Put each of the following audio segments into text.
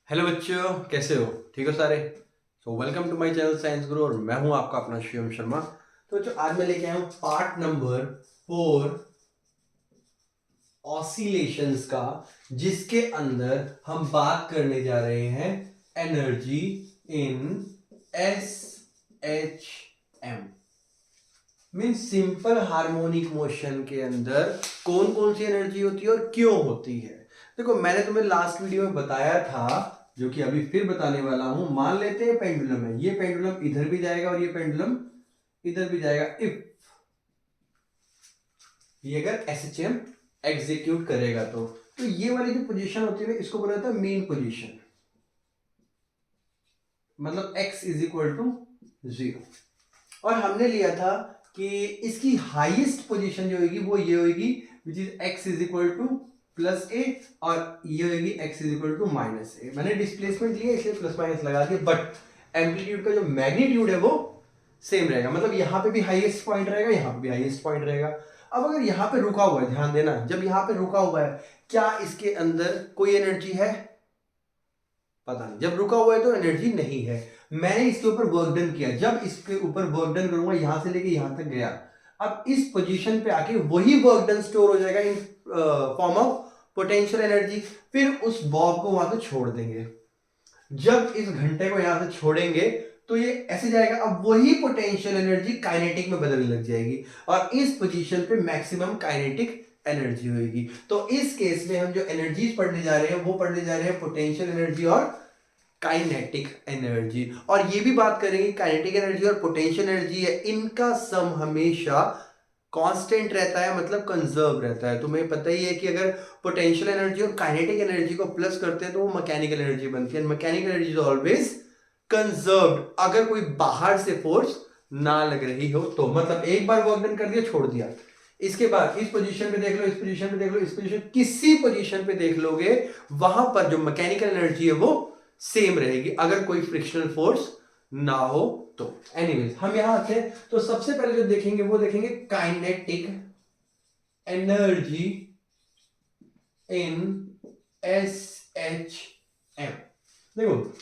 Hello बच्चों, कैसे हो? ठीक हो सारे? Welcome to my channel science guru और मैं हूं आपका अपना शिवम शर्मा। तो बच्चों, आज मैं लेके आया हूं पार्ट नंबर 4 ऑसिलेशंस का, जिसके अंदर हम बात करने जा रहे हैं energy in S H M. Mean simple harmonic motion के अंदर कौन कौन सी एनर्जी होती है और क्यों होती है। देखो, मैंने तुम्हें लास्ट वीडियो में बताया था, जो कि अभी फिर बताने वाला हूं। मान लेते हैं पेंडुलम है, ये पेंडुलम इधर भी जाएगा और ये पेंडुलम इधर भी जाएगा। इफ ये अगर एसएचएम एग्जीक्यूट करेगा तो ये वाली जो पोजीशन होती है इसको बोला जाता है मेन पोजीशन, मतलब x इज इक्वल टू 0। और हमने लिया था कि इसकी हाईएस्ट पोजीशन जो होगी वो ये होगी, which is x is equal to plus A, और ये होगी x is equal to minus A. मैंने डिस्प्लेसमेंट लिया इसलिए प्लस माइनस लगा दिया, बट एम्पलीट्यूड का जो मैग्नीट्यूड है वो सेम रहेगा। मतलब यहाँ पे भी हाईएस्ट पॉइंट रहेगा, यहाँ पे भी हाईएस्ट पॉइंट रहेगा। अब अगर यहाँ पे रुका हुआ है, ध्यान देना, जब यहाँ पे रुका हुआ है, क्या इसके अंदर कोई एनर्जी है? पता नहीं। जब रुका हुआ है तो एनर्जी नहीं है। मैंने इसके ऊपर वर्क डन किया, जब इसके ऊपर वर्क डन करूंगा यहां से लेके यहां तक गया, अब इस पोजीशन पे आके वही वर्क डन स्टोर हो जाएगा in form of potential energy. फिर उस बॉब को वहां से छोड़ देंगे। जब इस घंटे को यहां से छोड़ेंगे तो ये ऐसे जाएगा, अब वही पोटेंशियल एनर्जी काइनेटिक में बदलने लग जाएगी और इस पोजीशन पे मैक्सिमम काइनेटिक एनर्जी होगी। तो इस केस में हम जो एनर्जीज पढ़ने जा रहे हैं वो पढ़ने जा रहे हैं पोटेंशियल एनर्जी और काइनेटिक एनर्जी। और ये भी बात करेंगे काइनेटिक एनर्जी और पोटेंशियल एनर्जी है, इनका सम हमेशा कांस्टेंट रहता है, मतलब कंजर्व रहता है। तुम्हें पता ही है कि अगर पोटेंशियल एनर्जी और काइनेटिक एनर्जी को प्लस करते हैं तो वो मैकेनिकल एनर्जी बनती है। Mechanical energy is always conserved, अगर कोई बाहर से फोर्स ना लग रही हो तो। मतलब एक बार वर्क डन कर दिया, छोड़ दिया, इसके बाद इस पोजीशन पे देख लो, इस पोजीशन पे देख लो, इस पोजीशन, किसी पोजीशन पे देख लोगे, वहां पर जो मैकेनिकल एनर्जी है वो सेम रहेगी, अगर कोई फ्रिक्शनल फोर्स ना हो तो। एनीवेज, हम यहां आते हैं तो सबसे पहले जो देखेंगे वो देखेंगे kinetic energy in S H M. देखो,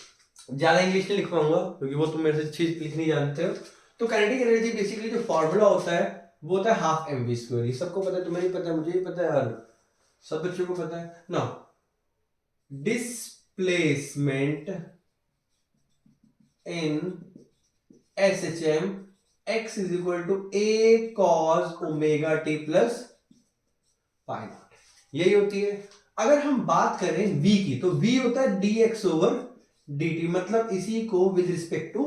ज्यादा इंग्लिश नहीं लिख पाऊंगा क्योंकि वो तुम मेरे से चीज लिखनी जानते हो। तो काइनेटिक एनर्जी बेसिकली जो फॉर्मूला होता है वो होता है हाफ एम वी स्क्वायर। ये सबको पता है, तुम्हें नहीं पता है, मुझे भी पता है यार, सब बच्चों को पता है ना। Displacement in SHM x is equal to a cos omega t plus pi naught, यही होती है। अगर हम बात करें v की तो v होता है dx ओवर dt, मतलब इसी को with respect to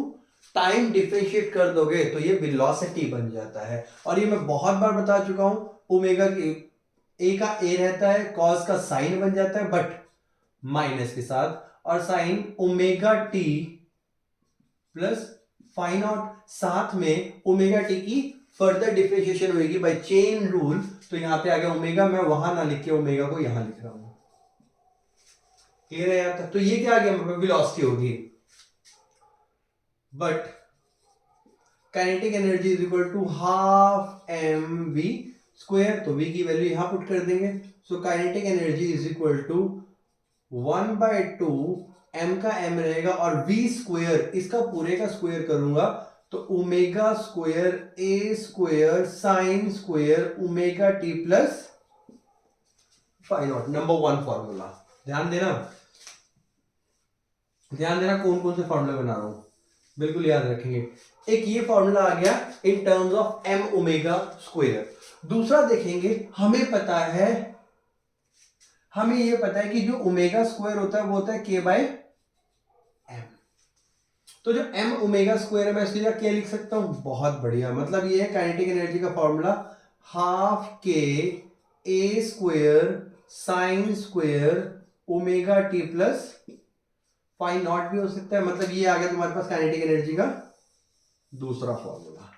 time differentiate कर दोगे तो ये वेलोसिटी बन जाता है। और ये मैं बहुत बार बता चुका हूं, ओमेगा की a का a रहता है, cos का साइन बन जाता है बट माइनस के साथ, और sine omega T plus phi naught, साथ में ओमेगा टी की फर्दर डिफरेंशिएशन होगी बाय चेन रूल। तो यहां पे आ गया ओमेगा, मैं वहां ना लिख के ओमेगा को यहां लिख रहा हूं। क्लियर है यहां तक? तो ये क्या आ गया, वेलोसिटी होगी। But kinetic energy is equal to half m v square, तो वी की वैल्यू यहां पुट कर देंगे। So kinetic energy is equal to 1/2 m का एम रहेगा और वी स्क्वायर, इसका पूरे का स्क्वायर करूंगा तो omega square a square sine square omega T plus phi naught. Number 1 formula, ध्यान देना, ध्यान देना कौन कौन से फॉर्मूला बना रहा हूं, बिल्कुल याद रखेंगे। एक ये फॉर्मूला आ गया in terms of m omega square. दूसरा देखेंगे, हमें पता है, हमें ये पता है कि जो ओमेगा स्क्वायर होता है वो होता है के बाय एम। तो जो एम ओमेगा स्क्वायर है मैं इसकी जगह क्या लिख सकता हूं, बहुत बढ़िया, मतलब ये है काइनेटिक एनर्जी का फॉर्मूला, हाफ के ए square sine square omega T plus phi naught भी हो सकता है। मतलब ये आ गया तुम्हारे पास काइनेटिक एनर्जी का दूसरा फॉर्मूला।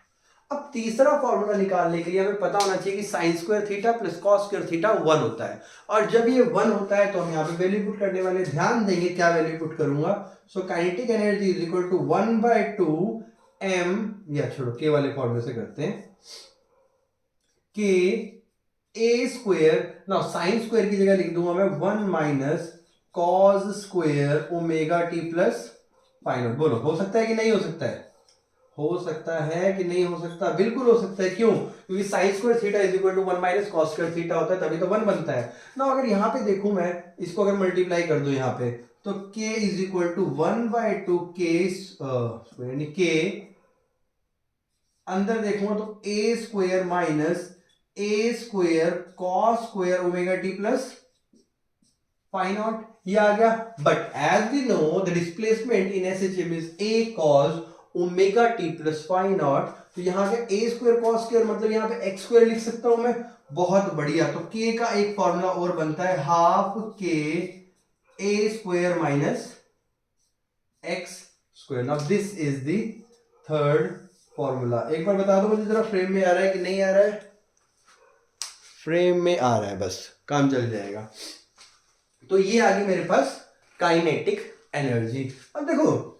अब तीसरा फॉर्मूला निकालने के लिए हमें पता होना चाहिए कि sign square theta plus cos square theta 1 होता है, और जब ये 1 होता है तो हम यहाँ पे वैल्यू पुट करने वाले, ध्यान देंगे क्या वैल्यू पुट करूंगा। So kinetic energy is equal to 1/2 एम, या छोड़ो के वाले फॉर्मूले से करते हैं, के ए स्क्वायर, ना साइन स्क्वायर की जगह लिख दूंगा मैं 1 minus cos square omega T plus phi naught. बोलो हो सकता है कि नहीं हो सकता है? हो सकता है कि नहीं हो सकता? बिल्कुल हो सकता है। क्यों? क्योंकि sine square theta is equal to 1 minus cos square theta होता है, तभी तो 1 बनता है ना। अगर यहां पे देखूं मैं इसको अगर मल्टीप्लाई कर दूं यहां पे, तो k is equal to 1/2 k अंदर देखूंगा तो a square minus a square cos square omega T plus phi naught, ये आ गया। But as we know the displacement in SHM is a cos omega T plus phi naught, तो यहां पे a square cos square मतलब यहां पे x square लिख सकता हूं मैं। बहुत बढ़िया। तो k का एक फॉर्मूला और बनता है half k a square minus x square. Now this is the third formula. एक बार बता दो मुझे जरा, फ्रेम में आ रहा है कि नहीं आ रहा है? फ्रेम में आ रहा है, बस काम चल जाएगा। तो ये आ गई मेरे पास काइनेटिक एनर्जी। अब देखो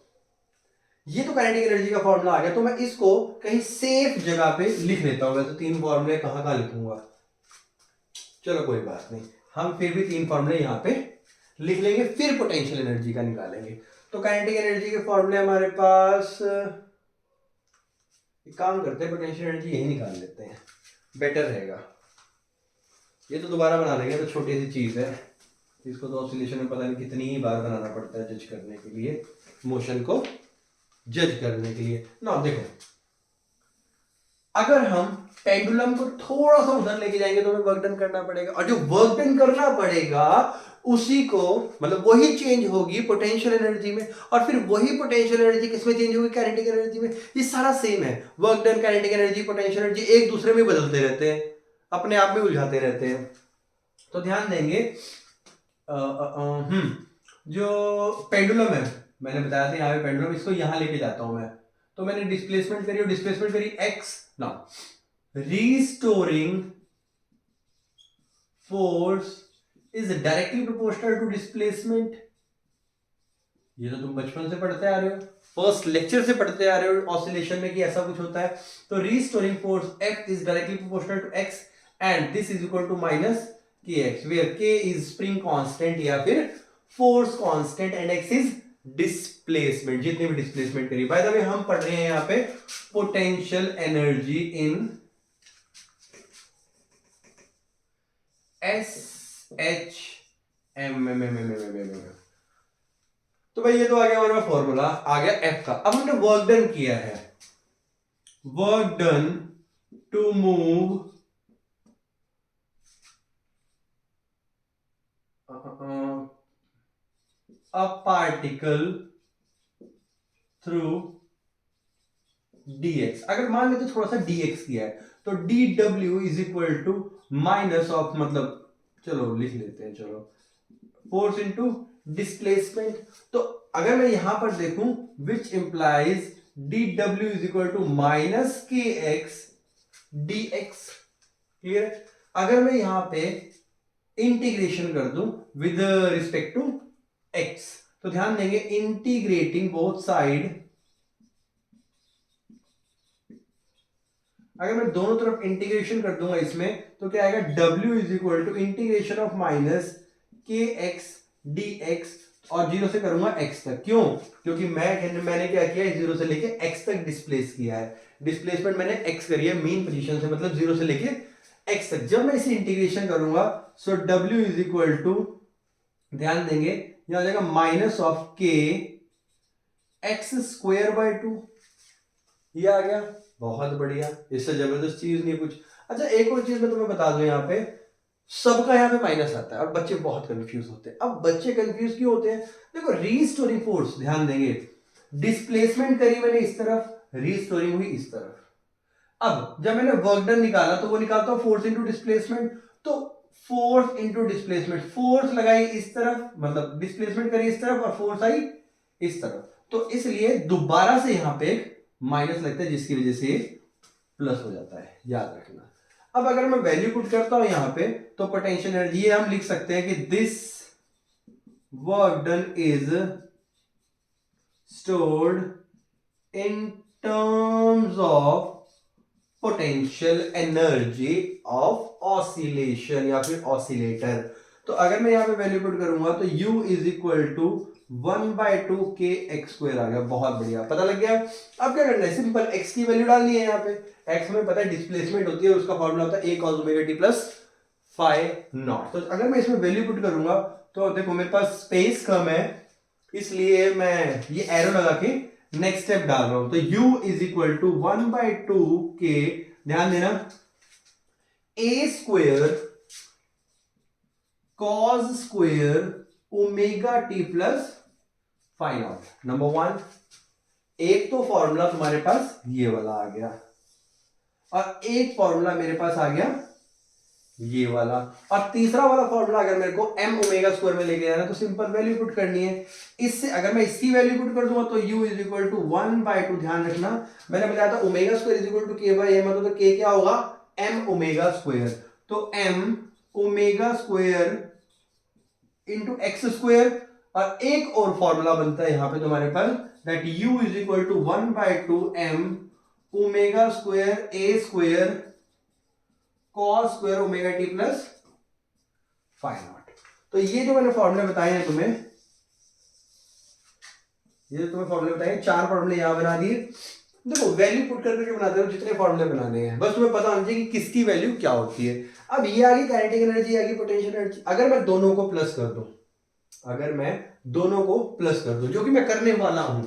ये तो काइनेटिक एनर्जी का फॉर्मूला आ गया, तो मैं इसको कहीं सेफ जगह पे लिख लेता हूं। वैसे तीन फॉर्मूले कहां कहां लिखूंगा, चलो कोई बात नहीं, हम फिर भी तीन फॉर्मूले यहां पे लिख लेंगे, फिर पोटेंशियल एनर्जी का निकालेंगे। तो काइनेटिक एनर्जी के फॉर्मूले हमारे पास, एक काम करते हैं पोटेंशियल एनर्जी यही निकाल लेते हैं, बेटर रहेगा। ये तो दोबारा बना लेंगे, तो छोटी सी चीज है, इसको तो ऑसिलेशन में पता नहीं कितनी ही बार बनाना पड़ता है जज करने के लिए, मोशन को जज करने के लिए ना। देखो अगर हम पेंडुलम को थोड़ा सा उधर लेके जाएंगे तो हमें वर्क डन करना पड़ेगा, और जो वर्क डन करना पड़ेगा उसी को, मतलब वही चेंज होगी पोटेंशियल एनर्जी में, और फिर वही पोटेंशियल एनर्जी किसमें चेंज होगी? काइनेटिक एनर्जी में। ये सारा सेम है, work done, kinetic energy, potential energy एक दूसरे में बदलते रहते हैं, अपने आप में उलझाते रहते हैं। तो ध्यान देंगे, जो पेंडुलम है, मैंने बताया था यहाँ पे पेंडुलम, इसको यहां लेके जाता हूं मैं, तो मैंने डिस्प्लेसमेंट करी, और डिस्प्लेसमेंट करी x। Now restoring force is directly proportional to displacement. ये तो तुम बचपन से पढ़ते आ रहे हो, फर्स्ट लेक्चर से पढ़ते आ रहे हो ऑसिलेशन में कि ऐसा कुछ होता है। तो restoring force F is directly proportional to x and this is equal to minus kx, where k is spring constant या फिर force constant and x is displacement, जितनी भी डिस्प्लेसमेंट करी। बाय द वे हम पढ़ रहे हैं यहाँ पे पोटेंशियल एनर्जी इन SHM। तो भाई ये तो आ गया हमारे पास फॉर्मूला, आ गया F का। अब हमने वर्क डन किया है, work done to move a particle through dx। अगर मान लेते थोड़ा सा dx किया है, तो dw is equal to minus of, मतलब चलो लिख लेते हैं, चलो फोर्स इंटू डिस्प्लेसमेंट। तो अगर मैं यहां पर देखूं, which implies dw is equal to minus kx dx। Clear? अगर मैं यहां पे इंटीग्रेशन कर दूं विद रिस्पेक्ट टू x, तो ध्यान देंगे इंटीग्रेटिंग बोथ साइड, अगर मैं दोनों तरफ इंटीग्रेशन कर दूंगा इसमें, तो क्या आएगा? w is equal to integration of minus kx dx, और जीरो से करूंगा x तक। क्यों? क्योंकि मैंने क्या किया है, जीरो से लेके x तक डिस्प्लेस किया है, डिस्प्लेसमेंट मैंने x करी है मीन पोजीशन से, मतलब जीरो से लेके x तक। जब मैं इसे इंटीग्रेशन करूंगा, सो w इज इक्वल टू, ध्यान देंगे यहां आ जाएगा minus of k x square by 2, ये आ गया। बहुत बढ़िया, इससे जबरदस्त चीज नहीं कुछ। अच्छा एक और चीज मैं तुम्हें बता दूं, यहाँ पे सबका यहाँ पे माइनस आता है और बच्चे बहुत कंफ्यूज होते हैं। अब बच्चे कंफ्यूज क्यों होते हैं? देखो रीस्टोरिंग फोर्स, ध्यान देंगे, डिस्प्लेसमेंट करी मैंने इस तरफ, रीस्टोरिंग हुई इस तरफ। अब जब मैंने वर्क डन निकाला, तो वो निकालता हूं फोर्स इंटू डिस्प्लेसमेंट, तो फोर्स इंटू डिस्प्लेसमेंट, फोर्स लगाई इस तरफ, मतलब डिस्प्लेसमेंट करी इस तरफ, और फोर्स आई इस तरफ, तो इसलिए दोबारा से यहां पे माइनस लगता है, जिसकी वजह से प्लस हो जाता है, याद रखना। अब अगर मैं वैल्यू पुट करता हूं यहां पे, तो पोटेंशियल एनर्जी ये हम लिख सकते हैं कि this work done is stored in terms of potential energy of oscillation या फिर ऑसिलेटर। तो अगर मैं यहाँ पे वैल्यू पुट करूंगा तो u इज इक्वल टू 1/2 के एक्स स्क्वायर आ गया। बहुत बढ़िया, पता लग गया। अब क्या करना है, सिंपल x की वैल्यू डालनी है यहाँ पे। x हमें पता है डिस्प्लेसमेंट होती है, उसका फॉर्मूला होता है a cos omega t plus phi naught. तो अगर मैं इसमें वैल्यू पुट करूंगा तो देखो मेरे पास स्पेस कम है, इसलिए मैं ये एरो लगा के नेक्स्ट स्टेप डाल रहा हूं। तो u इज इक्वल टू 1/2 के, ध्यान देना, a square cos square omega T plus phi naught. Number one, एक तो फॉर्मूला तुम्हारे पास ये वाला आ गया और एक फॉर्मूला मेरे पास आ गया ये वाला, और तीसरा वाला फॉर्मूला अगर मेरे को m ओमेगा स्क्वायर में लेके जाना है तो सिंपल वैल्यू पुट करनी है। इससे अगर मैं इसकी वैल्यू पुट कर दूंगा तो u इज इक्वल टू 1/2, ध्यान रखना मैंने बताया था omega square is equal to k by m, तो k क्या होगा, m ओमेगा स्क्वायर। तो m omega square into X square, और एक और फॉर्मूला बनता है यहां पे तुम्हारे पास, that u is equal to 1/2 m omega square a square cos square omega T plus phi naught. तो ये जो मैंने फॉर्मूले बताए हैं तुम्हें, ये जो तुम्हें फॉर्मूले बताए, चार फॉर्मूले यहां बना दिए। देखो वैल्यू पुट करके बनाते हो जितने फॉर्मूले बनाने हैं, बस तुम्हें पता होना चाहिए कि किसकी वैल्यू क्या होती है। अब ये आ गई काइनेटिक एनर्जी, आ गई पोटेंशियल एनर्जी। अगर मैं दोनों को प्लस कर दूं, अगर मैं दोनों को प्लस कर दूं, जो कि मैं करने वाला हूं,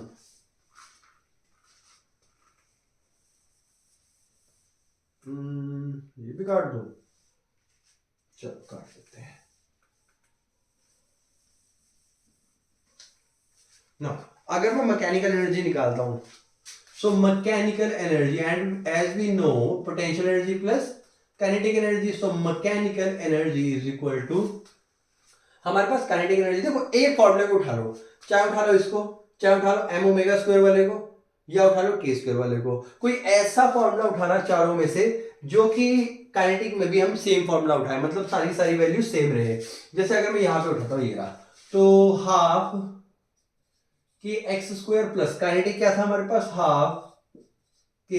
ये भी काट दो, चलो काट देते हैं ना। अगर मैं मैकेनिकल एनर्जी निकालता हूं, so mechanical energy, and as we know potential energy plus kinetic energy, so mechanical energy is equal to, हमारे पास काइनेटिक एनर्जी, देखो एक फॉर्मूले को उठा लो, चाहे उठा लो इसको, चाहे उठा लो m ओमेगा स्क्वायर वाले को, या उठा लो k स्क्वायर वाले को। कोई ऐसा फॉर्मूला उठाना चारों में से जो कि काइनेटिक में भी हम सेम फॉर्मूला उठाए, मतलब सारी वैल्यू सेम रहे। जैसे अगर मैं यहां पे उठाता हूं ये रहा, तो half K X square plus, kinetic क्या था हमारे पास, हाफ के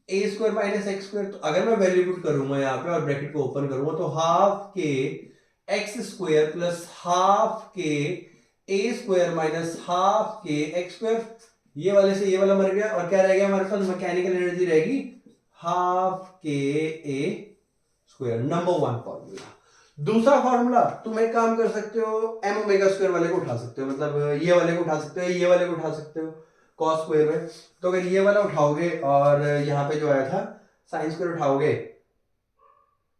ए स्क्वायर माइनस एक्स स्क्वायर। तो अगर मैं वैल्यू पुट करूंगा यहाँ पे और ब्रैकेट को ओपन करूंगा, तो half K X square plus half के ए square minus half K X square, ये वाले से ये वाला मर गया, और क्या रह गया हमारे पास, मैकेनिकल एनर्जी रहेगी हाफ के ए स्क्वायर। Number one formula. दूसरा फॉर्मूला, तुम एक काम कर सकते हो, m ओमेगा स्क्वायर वाले को उठा सकते हो, मतलब ये वाले को उठा सकते हो, ये वाले को उठा सकते हो cos स्क्वायर में। तो अगर ये वाला उठाओगे और यहाँ पे जो आया था साइन स्क्वायर उठाओगे,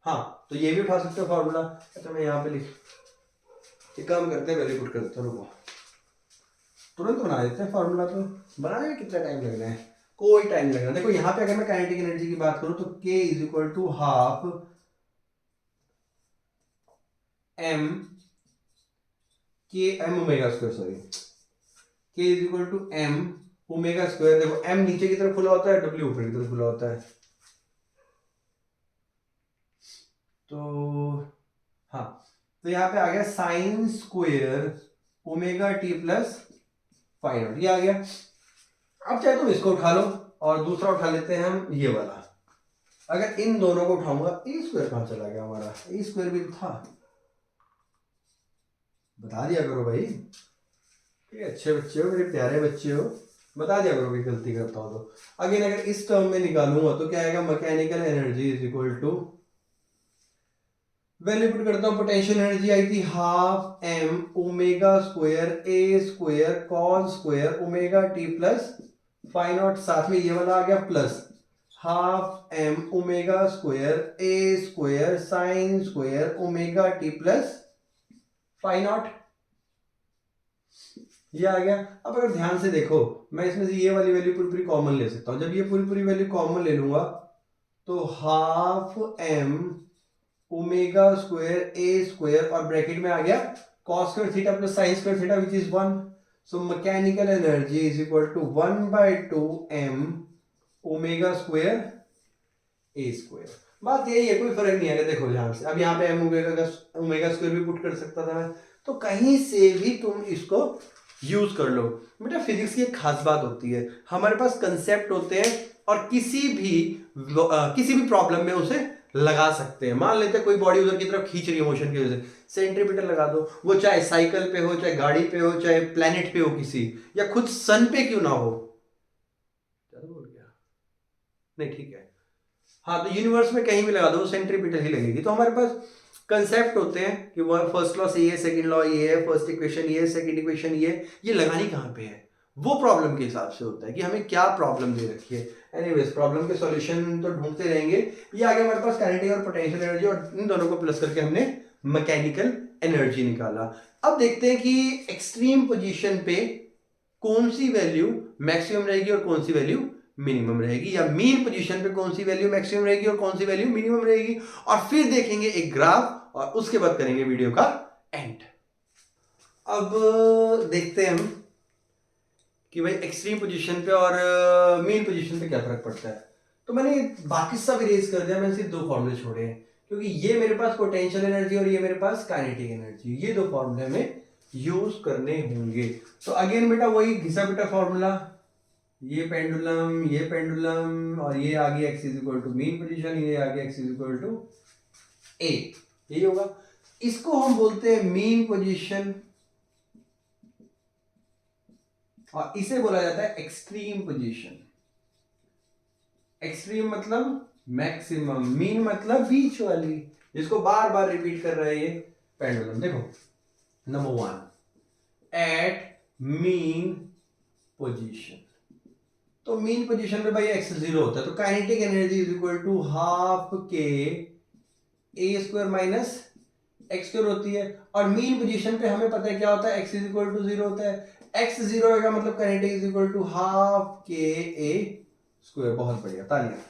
हाँ तो ये भी उठा सकते हो फॉर्मूला। अच्छा मैं यहाँ पे एक काम करते हैं, वैल्यू पुट कर देता हूं, रुको, तुरंत बना देते हैं फॉर्मूला। तो बनाने में कितना टाइम लगना है, कोई टाइम नहीं लगना। देखो यहाँ पे अगर मैं काइनेटिक एनर्जी की बात करूं तो k is equal to half m के m omega square, sorry k is equal to m omega square. देखो m नीचे की तरफ खुला होता है, w ऊपर की तरफ खुला होता है, तो हाँ, तो यहाँ पे आ गया sine square omega T plus phi naught, ये आ गया। अब चाहे तुम इसको उठा लो और दूसरा उठा लेते हैं हम ये वाला। अगर इन दोनों को उठाऊंगा, ए स्क्वायर कहां चला गया हमारा, ए स्क्वायर भी था, बता दिया करो भाई, अच्छे बच्चे हो, मेरे प्यारे बच्चे हो, बता दिया करो कि गलती करता हूं तो। अगेन अगर इस टर्म में निकालूंगा तो क्या आएगा, mechanical energy is equal to, value put करता हूं, पोटेंशियल एनर्जी आई थी half m omega square a square cos square omega T plus phi naught, साथ में ये वाला आ गया plus half m omega square a square sine square omega T plus phi naught, ये आ गया। अब अगर ध्यान से देखो, मैं इसमें से ये वाली वैल्यू पूरी कॉमन ले सकता हूं। जब ये पूरी वैल्यू कॉमन ले लूंगा तो half m omega square a square, और ब्रैकेट में आ गया cos square theta plus sine square theta which is 1। So mechanical energy is equal to 1/2 m omega square a square. बात यही है, कोई फर्क नहीं आएगा। देखो ध्यान से, अब यहाँ पे m ओमेगा स्क्वायर भी पुट कर सकता था मैं, तो कहीं से भी तुम इसको यूज कर लो। बेटा फिजिक्स की एक खास बात होती है, हमारे पास कंसेप्ट होते हैं और किसी भी प्रॉब्लम में उसे लगा सकते हैं। मान लेते हैं कोई बॉडी उधर की तरफ खींच रही है मोशन की वजह से, सेंट्रीपिटल लगा दो, वो चाहे साइकिल पे हो, चाहे गाड़ी पे हो, चाहे प्लेनेट पे हो किसी, या खुद सन पे क्यों ना हो। ज्यादा बोल गया? नहीं ठीक है। हाँ, तो यूनिवर्स में कहीं भी लगा दो, सेंट्रीपिटल ही लगेगी। तो हमारे पास कंसेप्ट होते हैं कि फर्स्ट लॉ ये है, सेकंड लॉ ये है, फर्स्ट इक्वेशन ये है, सेकंड इक्वेशन ये लगानी कहाँ पे है, वो प्रॉब्लम के हिसाब से होता है कि हमें क्या प्रॉब्लम दे रखी है। एनीवेज, प्रॉब्लम के सॉल्यूशन तो ढूंढते रहेंगे। ये आगे हमारे पास काइनेटिक और पोटेंशियल एनर्जी, और इन दोनों को प्लस करके हमने मैकेनिकल एनर्जी निकाला। अब देखते हैं कि एक्सट्रीम पोजीशन पे कौन सी वैल्यू मैक्सिमम रहेगी और कौन सी वैल्यू मिनिमम रहेगी, या मीन पोजीशन पे कौन सी वैल्यू मैक्सिमम रहेगी और कौन सी वैल्यू मिनिमम रहेगी। और फिर देखेंगे एक ग्राफ, और उसके बाद करेंगे वीडियो का एंड। अब देखते हैं हम कि भाई एक्सट्रीम पोजीशन पे और मीन पोजीशन पे क्या फर्क पड़ता है। तो मैंने बाकी सब इरेज कर दिया, मैंने सिर्फ दो फॉर्मूले छोड़े हैं, क्योंकि ये मेरे पास पोटेंशियल एनर्जी और ये मेरे पास काइनेटिक एनर्जी, ये दो फॉर्मूले हमें यूज करने होंगे। तो अगेन बेटा वही घिसा पिटा फॉर्मूला, ये पेंडुलम और ये आ गया x is equal to mean position, ये आ गया x is equal to a, यही होगा। इसको हम बोलते हैं मीन पोजीशन, और इसे बोला जाता है एक्सट्रीम पोजीशन। एक्सट्रीम मतलब मैक्सिमम, मीन मतलब बीच वाली, जिसको बार बार रिपीट कर रहे हैं ये पेंडुलम। देखो नंबर 1 एट मीन पोजीशन, तो मीन पोजीशन पे भाई x 0 होता है, तो kinetic energy is equal to half के ए स्क्वायर माइनस एक्स स्क्वायर होती है। और मीन पोजीशन पे हमें पता है क्या होता है, x इज इक्वल टू 0 होता है। x 0 होगा मतलब kinetic is equal to half के ए स्क्वायर। बहुत बढ़िया, तालियां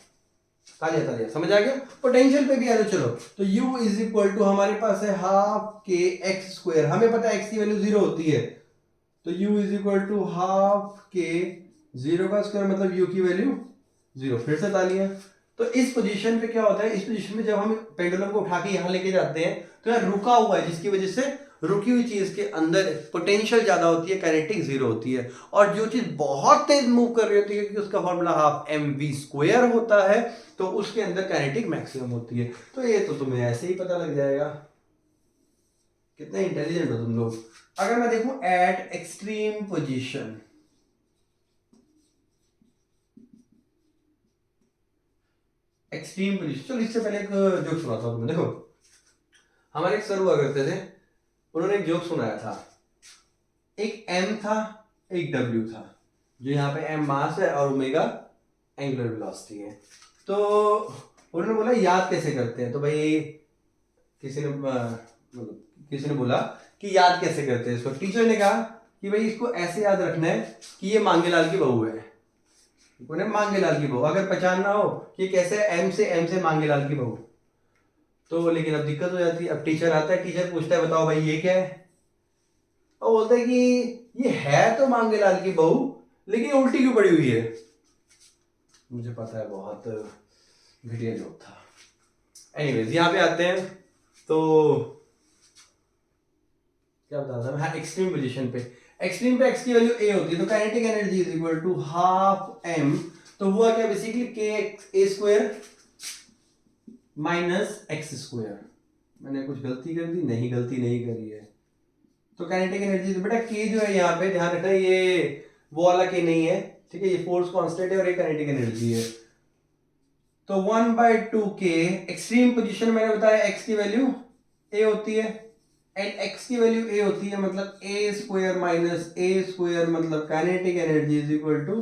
तालियां तालियां, समझ आ गया। पोटेंशियल पे भी आ जाओ चलो। तो u इज इक्वल टू हमारे पास है हाफ के एक्स स्क्वायर, हमें पता है x की वैल्यू 0 होती है, तो u is equal to half k 0 का स्क्वायर मतलब u की वैल्यू 0। फिर से तालियां। तो इस पोजीशन पे क्या होता है, इस पोजीशन में जब हम पेंडुलम को उठा के यहां लेके जाते हैं तो यहां रुका हुआ है, जिसकी वजह से रुकी हुई चीज के अंदर पोटेंशियल ज्यादा होती है, काइनेटिक 0 होती है। और जो चीज बहुत तेज मूव कर रही होती है, क्योंकि उसका फॉर्मूला हाफ mv स्क्वायर होता है, तो उसके अंदर काइनेटिक मैक्सिमम होती है। तो ये तो तुम्हें ऐसे ही पता लग जाएगा, कितने इंटेलिजेंट हो तुम लोग। अगर मैं देखूं eight extreme position, extreme position, चलो इससे पहले एक जोक सुनाता हूं तुम्हें। देखो हमारे एक सर हुआ करते थे, उन्होंने एक जोक सुनाया था। एक m था, एक w था, जो यहाँ पे m मास है और ओमेगा एंगुलर वेलोसिटी है। तो उन्होंने बोला याद कैसे करते हैं, तो भाई किसी ने बोला कि याद कैसे करते हैं इसको। टीचर ने कहा कि भाई इसको ऐसे याद रखना है कि ये मांगेलाल की बहू है, उन्हें मांगेलाल की बहू, अगर पहचानना हो कि कैसे m से मांगेलाल की बहू। तो लेकिन अब दिक्कत हो जाती है, अब टीचर आता है, टीचर पूछता है बताओ भाई ये क्या है, और बोलते हैं कि ये है तो मांगेलाल की बहू, लेकिन उल्टी क्यों पड़ी हुई है। मुझे पता है बहुत घटिया जोक था। एनीवेज यहां पे आते हैं, तो क्या बता था मैं, हाँ एक्सट्रीम पोजीशन पे, एक्सट्रीम पे x की वैल्यू a होती है, तो kinetic energy is equal to half m। तो हुआ क्या basically k a square minus x square. मैंने कुछ गलती कर दी? नहीं, गलती नहीं करी है। तो काइनेटिक एनर्जी, तो बेटा k जो है यहाँ पे ध्यान रखना, ये वो वाला k नहीं है, ठीक है, ये फोर्स कांस्टेंट है और ये काइनेटिक एनर्जी है। तो 1/2k, एक्सट्रीम पोजीशन मैंने बताया x की वैल्यू a होती है, एंड x की वैल्यू a होती है, मतलब a square minus a square, मतलब kinetic energy is equal to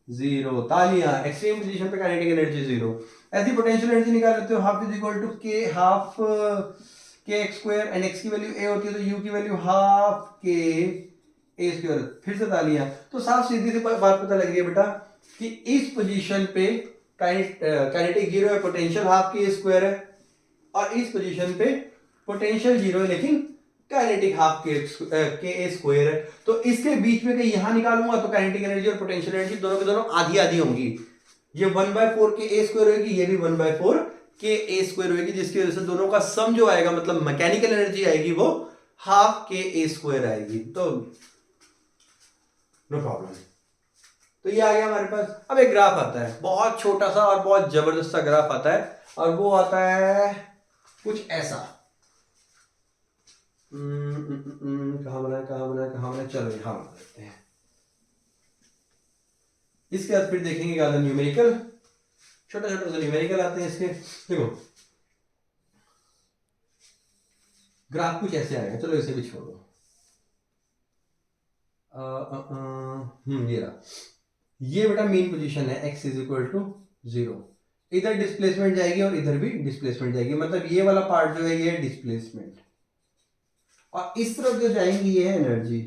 0। तालियां, एक्सट्रीम पोजीशन पे काइनेटिक एनर्जी 0। ऐसी पोटेंशियल एनर्जी निकाल लेते हो, half is equal to k half K X square, and x की वैल्यू a होती है, तो u की value half K a square. फिर से तालियां। तो साफ सीधी सी बात पता लग रही है बेटा कि इस पोजीशन पे काइनेटिक 0 है, पोटेंशियल हाफ के स्क्वायर है, और इस पोजीशन पे पोटेंशियल 0 है लेकिन काइनेटिक हाफ के ए स्क्वायर है। तो इसके बीच में कहीं यहां निकालूंगा तो काइनेटिक एनर्जी और पोटेंशियल एनर्जी दोनों के दोनों आधी आधी होंगी। ये 1/4 के ए स्क्वायर होगी, ये भी 1/4 के ए स्क्वायर होगी, जिसकी वजह से दोनों का सम जो आएगा, मतलब मैकेनिकल एनर्जी आएगी, वो हाफ के ए स्क्वायर आएगी। तो नो प्रॉब्लम। तो ये आ गया हमारे पास। अब एक ग्राफ आता है, बहुत छोटा सा और बहुत जबरदस्त सा ग्राफ आता है, और वो आता है कुछ ऐसा। कहाँ बना, चलो यहाँ बना देते हैं। इसके बाद फिर देखेंगे क्या न्यूमेरिकल, छोटा छोटा सा न्यूमेरिकल आते हैं इसके। देखो ग्राफ कुछ ऐसे आएगा, चलो इसे भी छोड़ो। ये रहा, ये बेटा मीन पोजीशन है, x इज इक्वल टू 0। इधर डिस्प्लेसमेंट जाएगी और इधर भी डिस्प्लेसमेंट जाएगी, मतलब ये वाला पार्ट जो है ये डिस्प्लेसमेंट, और इस तरफ जो जाएंगी ये है एनर्जी।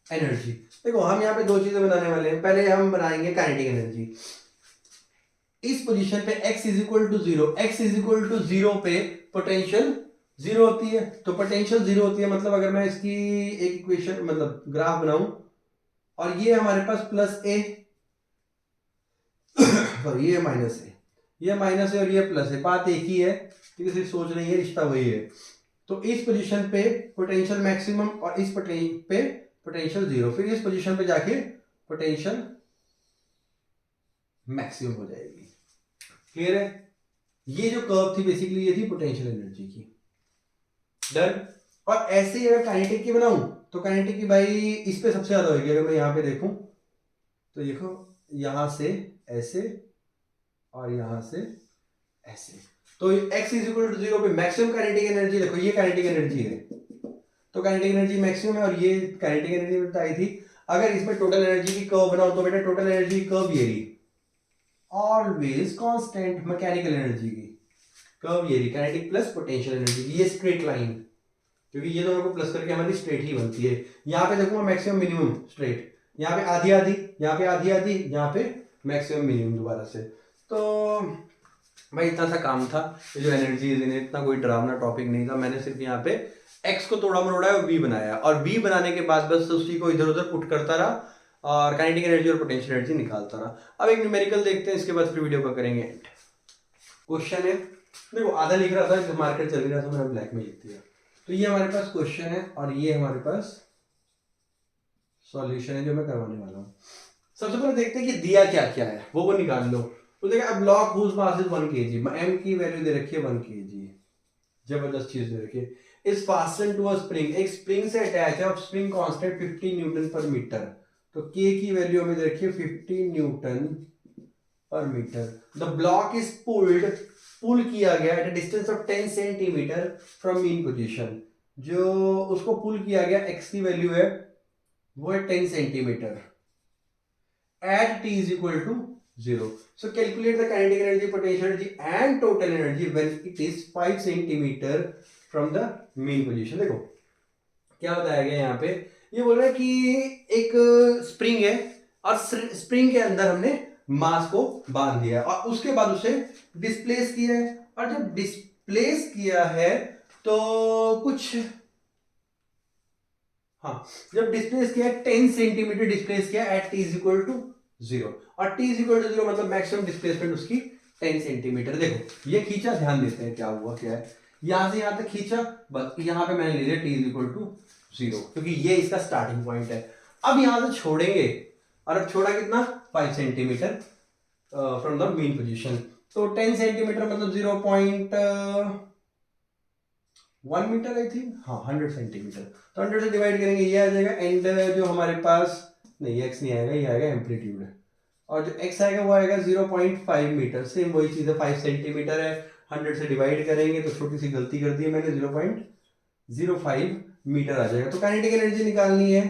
एनर्जी देखो हम यहाँ पे दो चीजें बनाने वाले हैं। पहले हम बनाएंगे काइनेटिक एनर्जी। इस पोजीशन पे x is equal to 0, x is equal to 0 पे पोटेंशियल 0 होती है, तो पोटेंशियल 0 होती है, मतलब अगर मैं इसकी एक इक्वेशन मतलब ग्राफ बनाऊं, और ये हमारे पास प्लस ए और ये माइनस ए, ये माइनस है और ये प्लस है, बात एक ही है, ठीक है, सोच रही है, रिश्ता वही है। तो इस पोजीशन पे पोटेंशियल मैक्सिमम और इस पे पोटेंशियल 0, फिर इस पोजीशन पे जाके पोटेंशियल मैक्सिमम हो जाएगी। क्लियर है? ये जो कर्व थी बेसिकली ये थी पोटेंशियल एनर्जी की। डन। और ऐसे ही अगर काइनेटिक की बनाऊं तो काइनेटिक की भाई इस पे सबसे ज्यादा होगी। अगर मैं यहाँ पे देखूं तो देखो यहां से ऐसे और यहां से ऐसे, तो x इज इक्वल टू 0 पे मैक्सिमम काइनेटिक एनर्जी, देखो ये काइनेटिक एनर्जी है, तो काइनेटिक एनर्जी मैक्सिमम है, और ये काइनेटिक एनर्जी बताई थी। अगर इसमें टोटल एनर्जी की कर्व बनाओ तो बेटा टोटल एनर्जी की कर्व ये रही, ऑलवेज कांस्टेंट मैकेनिकल एनर्जी की कर्व ये रही, काइनेटिक प्लस पोटेंशियल एनर्जी की, ये स्ट्रेट लाइन, क्योंकि ये दोनों को प्लस करके हमारी स्ट्रेट ही बनती है। यहाँ पे देखो मैक्सिमम मिनिमम स्ट्रेट, यहाँ पे आधी आधी, यहाँ पे आधी आधी, यहाँ पे मैक्सिमम मिनिमम दोबारा से। तो भाई इतना सा काम था, ये जो एनर्जी इतना कोई डरावना टॉपिक नहीं था। मैंने सिर्फ यहाँ पे x को तोड़ा मरोड़ा है और v बनाया, और v बनाने के बाद बस उसी को इधर उधर पुट करता रहा और काइनेटिक एनर्जी और पोटेंशियल एनर्जी निकालता रहा। अब एक न्यूमेरिकल देखते हैं, इसके बाद फिर वीडियो का करेंगे एंड। क्वेश्चन है, देखो आधा लिख रहा था, मार्केट चल रहा था, मैंने ब्लैक में लिख दिया। तो ये हमारे पास क्वेश्चन है और ये हमारे पास सॉल्यूशन है जो मैं करवाने वाला हूँ। सबसे पहले देखते हैं कि दिया क्या क्या है, वो निकाल लो। तो देखा अब block whose mass is 1 kg, m की वैल्यू दे रखी है 1 kg, जबरदस्त चीज दे रखी है। Is fasten to a spring, एक स्प्रिंग से अटैच है, और spring constant 50 newton per metre, तो k की वैल्यू हमें दे रखी है 50 newton per metre. The block is pull किया गया at a distance of 10 centimetre from mean position, जो उसको पुल किया गया, x की वैल्यू है वो है 10 centimetre at t is equal to 0. So calculate the kinetic energy, potential energy and total energy when it is 5 centimeter from the mean position. देखो क्या बताया गया यहाँ पे, ये बोल रहा है कि एक स्प्रिंग है और स्प्रिंग के अंदर हमने मास को बांध दिया और उसके बाद उसे डिस्प्लेस किया है, और जब डिस्प्लेस किया है तो कुछ जब डिस्प्लेस किया 10 सेंटीमीटर डिस्प्लेस किया at t is equal to 0, और t इज इक्वल टू 0 मतलब मैक्सिमम डिस्प्लेसमेंट उसकी 10 सेंटीमीटर। देखो ये खींचा, ध्यान देते हैं क्या हुआ क्या है, यहां से यहां तक खींचा, बस यहां पे मैंने ले लिया t इज इक्वल टू 0, क्योंकि ये इसका स्टार्टिंग पॉइंट है। अब यहां से छोड़ेंगे, और अब छोड़ा कितना 5 centimetre from the main position, तो 10 सेंटीमीटर मतलब 0.1 मीटर आई थिंक, हाँ 100 सेंटीमीटर, तो 100 से डिवाइड करेंगे ये आ जाएगा, एंड जो हमारे पास नहीं x नहीं आएगा, ये आएगा एम्पलीट्यूड है, और जो x आएगा वो आएगा 0.5 मीटर, सेम वही चीज है, 5 सेंटीमीटर है, 100 से डिवाइड करेंगे तो छोटी सी गलती कर दी है मैंने, 0.05 मीटर आ जाएगा। तो काइनेटिक एनर्जी निकालनी है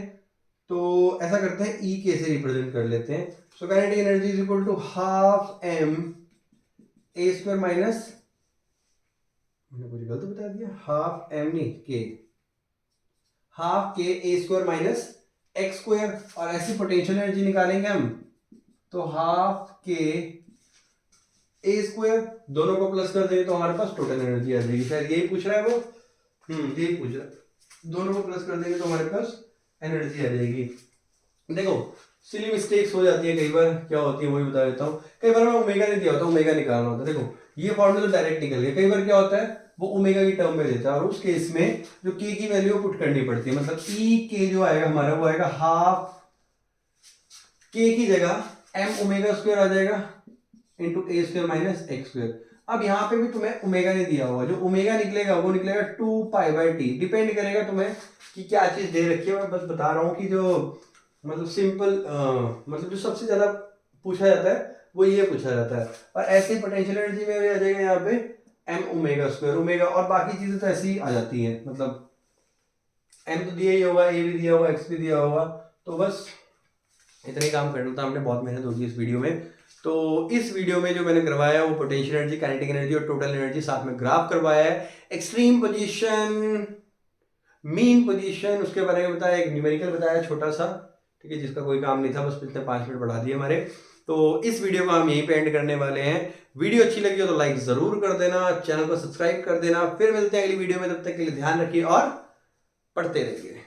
तो ऐसा करते हैं, E के से रिप्रेजेंट कर लेते हैं। So kinetic energy is equal to half m a square minus, मैंने कुछ गलत बता दिया, हाफ m नहीं k, half k a square minus x square, और ऐसी पोटेंशियल एनर्जी निकालेंगे हम तो हाफ के ए स्क्वायर, दोनों को प्लस कर देंगे तो हमारे पास टोटल एनर्जी आ जाएगी। शायद यही पूछ रहा है वो, यही पूछ रहा है, दोनों को प्लस कर देंगे तो हमारे पास एनर्जी आ जाएगी। देखो सिली मिस्टेक्स हो जाती है कई बार, क्या होती है वही बता देता हूँ। कई बार मैं ओमेगा नहीं दिया होता, ओमेगा निकालना होता है, देखो ये फॉर्मूला तो डायरेक्ट निकल गया, कई बार क्या होता है वो ओमेगा की टर्म में देता है, और उस केस में जो k की वैल्यू पुट करनी पड़ती है, मतलब e के जो आएगा हमारा वो आएगा हाफ k की जगह m ओमेगा स्क्वायर आ जाएगा इंटू ए स्क्वायर माइनस एक्स स्क्वायर। अब यहाँ पे भी तुम्हें ओमेगा नहीं दिया हुआ, जो ओमेगा निकलेगा वो निकलेगा 2 पाई/t। डिपेंड करेगा तुम्हें कि क्या चीज दे रखी है। मैं बस बता रहा हूँ कि जो मतलब सिंपल मतलब जो सबसे ज्यादा पूछा जाता है वो ये पूछा जाता है। और ऐसे पोटेंशियल एनर्जी में भी आ जाएगा यहाँ पे m ओमेगा स्क्वायर ओमेगा, और बाकी चीजें तो ऐसी ही आ जाती हैं। मतलब m तो दिया ही होगा, a भी दिया होगा, x भी दिया होगा। तो बस इतना ही काम करना था हमने, बहुत मेहनत होगी इस वीडियो में। तो इस वीडियो में जो मैंने करवाया वो पोटेंशियल एनर्जी, काइनेटिक एनर्जी और टोटल एनर्जी साथ में ग्राफ करवाया है। एक्सट्रीम पोजीशन, मीन पोजीशन, उसके बारे में बताया, एक न्यूमेरिकल बताया छोटा सा, ठीक है, जिसका कोई काम नहीं था, बस पिछले 5 मिनट बढ़ा दिए हमारे। तो इस वीडियो को हम यहीं पे एंड करने वाले हैं। वीडियो अच्छी लगी हो तो लाइक जरूर कर देना, चैनल को सब्सक्राइब कर देना। फिर मिलते हैं अगली वीडियो में, तब तक के लिए ध्यान रखिए और पढ़ते रहिए।